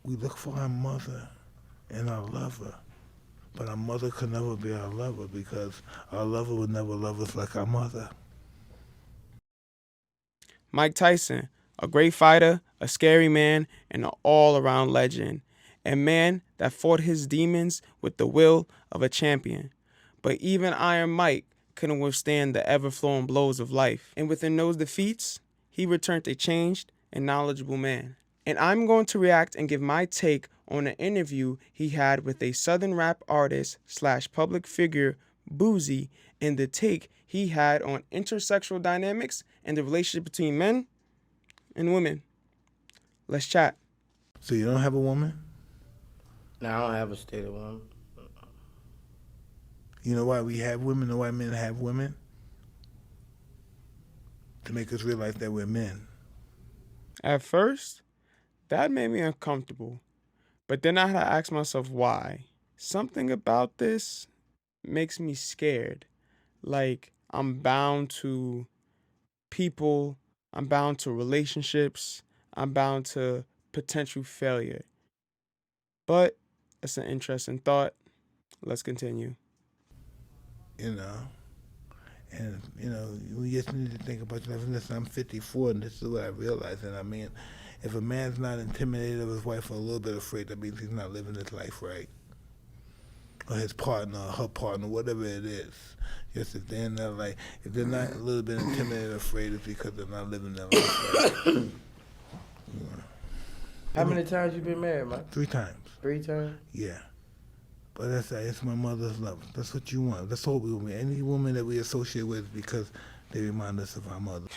We look for our mother and our lover, but our mother could never be our lover because our lover would never love us like our mother. Mike Tyson, a great fighter, a scary man, and an all around legend. A man that fought his demons with the will of a champion. But even Iron Mike couldn't withstand the ever flowing blows of life. And within those defeats, he returned a changed and knowledgeable man. And I'm going to react and give my take on an interview he had with a southern rap artist slash public figure, Boozy, and the take he had on intersexual dynamics and the relationship between men and women. Let's chat. So you don't have a woman? No, I don't have a steady one. You know why we have women and why men have women? To make us realize that we're men. At first, that made me uncomfortable, but then I had to ask myself why. Something about this makes me scared. Like I'm bound to people, I'm bound to relationships, I'm bound to potential failure. But it's an interesting thought. Let's continue. You know? And, we just need to think about your life. And listen, I'm 54, and this is what I realize. And I mean, if a man's not intimidated of his wife or a little bit afraid, that means he's not living his life right. Or his partner, or her partner, whatever it is. Just if they're not like, if they're not a little bit intimidated or afraid, it's because they're not living their life right. How many times you been married, Mike? 3 times. 3 times? Yeah. But that's it's my mother's love. That's what you want. That's all we want. Any woman that we associate with because they remind us of our mother.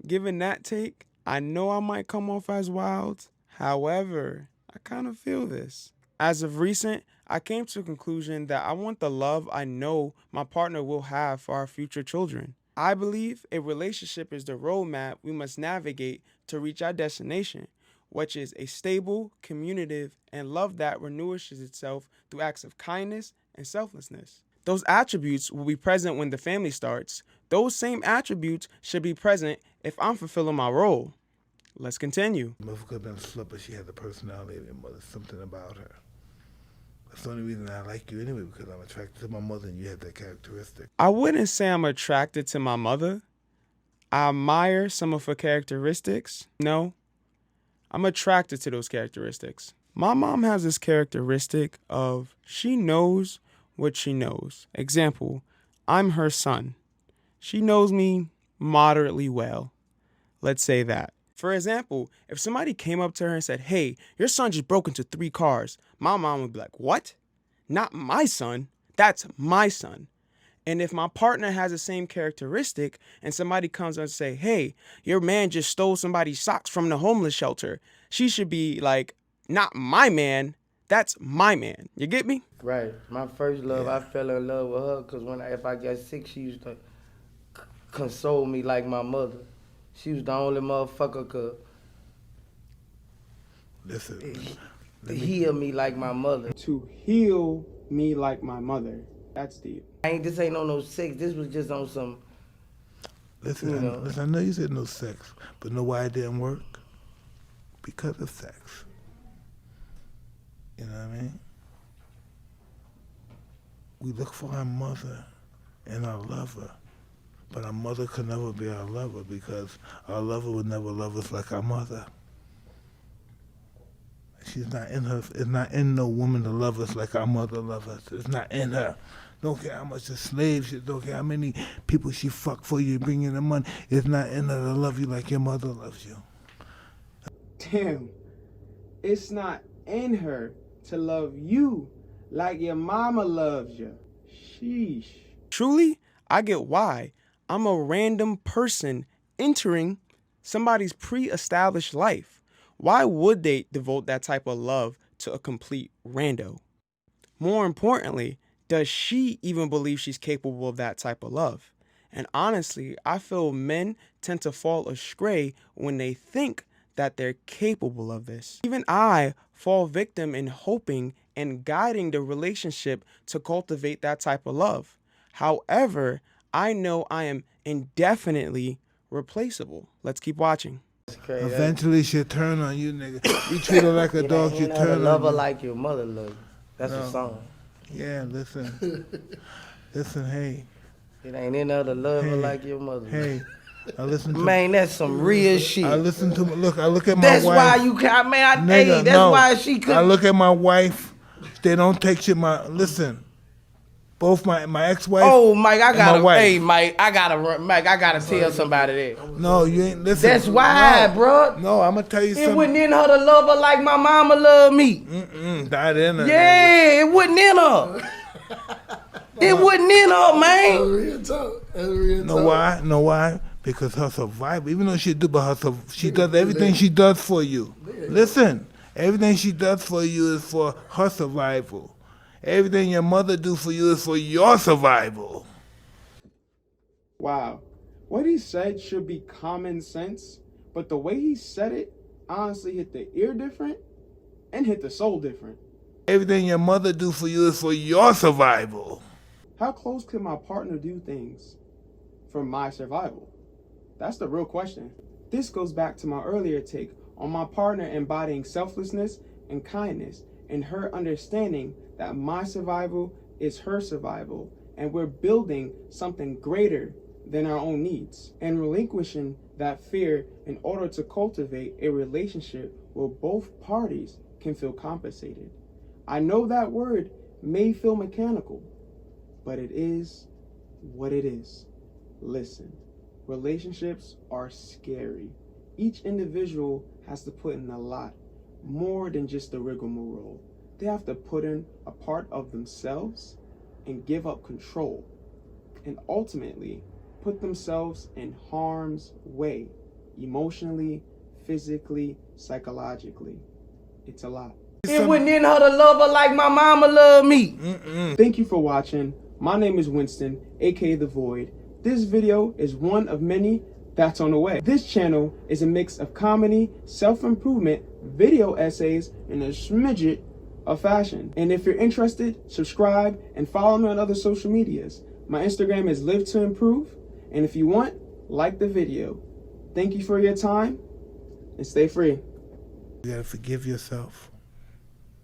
Given that take, I know I might come off as wild. However, I kind of feel this. As of recent, I came to a conclusion that I want the love I know my partner will have for our future children. I believe a relationship is the roadmap we must navigate to reach our destination, which is a stable, communicative, and love that renews itself through acts of kindness and selflessness. Those attributes will be present when the family starts. Those same attributes should be present if I'm fulfilling my role. Let's continue. Mother could have been a slut, but she had the personality of your mother, something about her. That's the only reason I like you anyway, because I'm attracted to my mother and you have that characteristic. I wouldn't say I'm attracted to my mother. I admire some of her characteristics. No, I'm attracted to those characteristics. My mom has this characteristic of she knows what she knows. Example, I'm her son. She knows me moderately well. Let's say that. For example, if somebody came up to her and said, "Hey, your son just broke into 3 cars," my mom would be like, "What? Not my son. That's my son." And if my partner has the same characteristic and somebody comes and say, "Hey, your man just stole somebody's socks from the homeless shelter," she should be like, "Not my man. That's my man." You get me? Right. My first love, I fell in love with her because if I got sick, she used to console me like my mother. She was the only motherfucker could heal me like my mother. To heal me like my mother. That's deep. This ain't on no sex. This was just on some. Listen, I know you said no sex, but know why it didn't work? Because of sex. You know what I mean? We look for our mother and our lover, but our mother could never be our lover because our lover would never love us like our mother. She's not in her. It's not in no woman to love us like our mother loves us. It's not in her. Don't care how much the slave shit. Don't care how many people she fucked for you, bring in the money. It's not in her to love you like your mother loves you. Damn. It's not in her to love you like your mama loves you. Sheesh. Truly, I get why. I'm a random person entering somebody's pre-established life. Why would they devote that type of love to a complete rando? More importantly, does she even believe she's capable of that type of love? And honestly, I feel men tend to fall astray when they think that they're capable of this. Even I fall victim in hoping and guiding the relationship to cultivate that type of love. However, I know I am indefinitely replaceable. Let's keep watching. crazy. Eventually she'll turn on you, nigga. You treat her like a dog, she Ain't turn love on her you. like your mother love you. That's No. a song. Yeah, listen. Listen, hey. It ain't any other love her Hey. like your mother. Hey. I listen to Man, that's some real shit. I listen to I look at my That's wife. why you can't, man. Nigga, Hey, that's no. why she could. I look at my wife. They don't take shit. Listen. Both my ex-wife. Oh, Mike, I and gotta. my wife. Hey, Mike, I gotta tell somebody that. No, you ain't listen. That's why, no. bro. No, I'm gonna tell you It something. wasn't in her to love her like my mama loved me. Not in her. Yeah, it wasn't in her. It wasn't in her, man. Real talk. That's real Know talk. why? Know why? Because her survival, even though she do, but she does everything she does for you. Listen, everything she does for you is for her survival. Everything your mother do for you is for your survival. Wow. What he said should be common sense, but the way he said it honestly hit the ear different and hit the soul different. Everything your mother do for you is for your survival. How close could my partner do things for my survival? That's the real question. This goes back to my earlier take on my partner embodying selflessness and kindness, and her understanding that my survival is her survival, and we're building something greater than our own needs, and relinquishing that fear in order to cultivate a relationship where both parties can feel compensated. I know that word may feel mechanical, but it is what it is. Listen, relationships are scary. Each individual has to put in a lot more than just the rigmarole. They have to put in a part of themselves and give up control, and ultimately put themselves in harm's way, emotionally, physically, psychologically. It's a lot. It wasn't in her to love her like my mama loved me. Thank you for watching. My name is Winston, aka The Void. This video is one of many that's on the way. This channel is a mix of comedy, self-improvement, video essays, and a smidget of fashion. And if you're interested, subscribe and follow me on other social medias. My Instagram is Live to Improve, and if you want, like the video. Thank you for your time, and stay free. You gotta forgive yourself.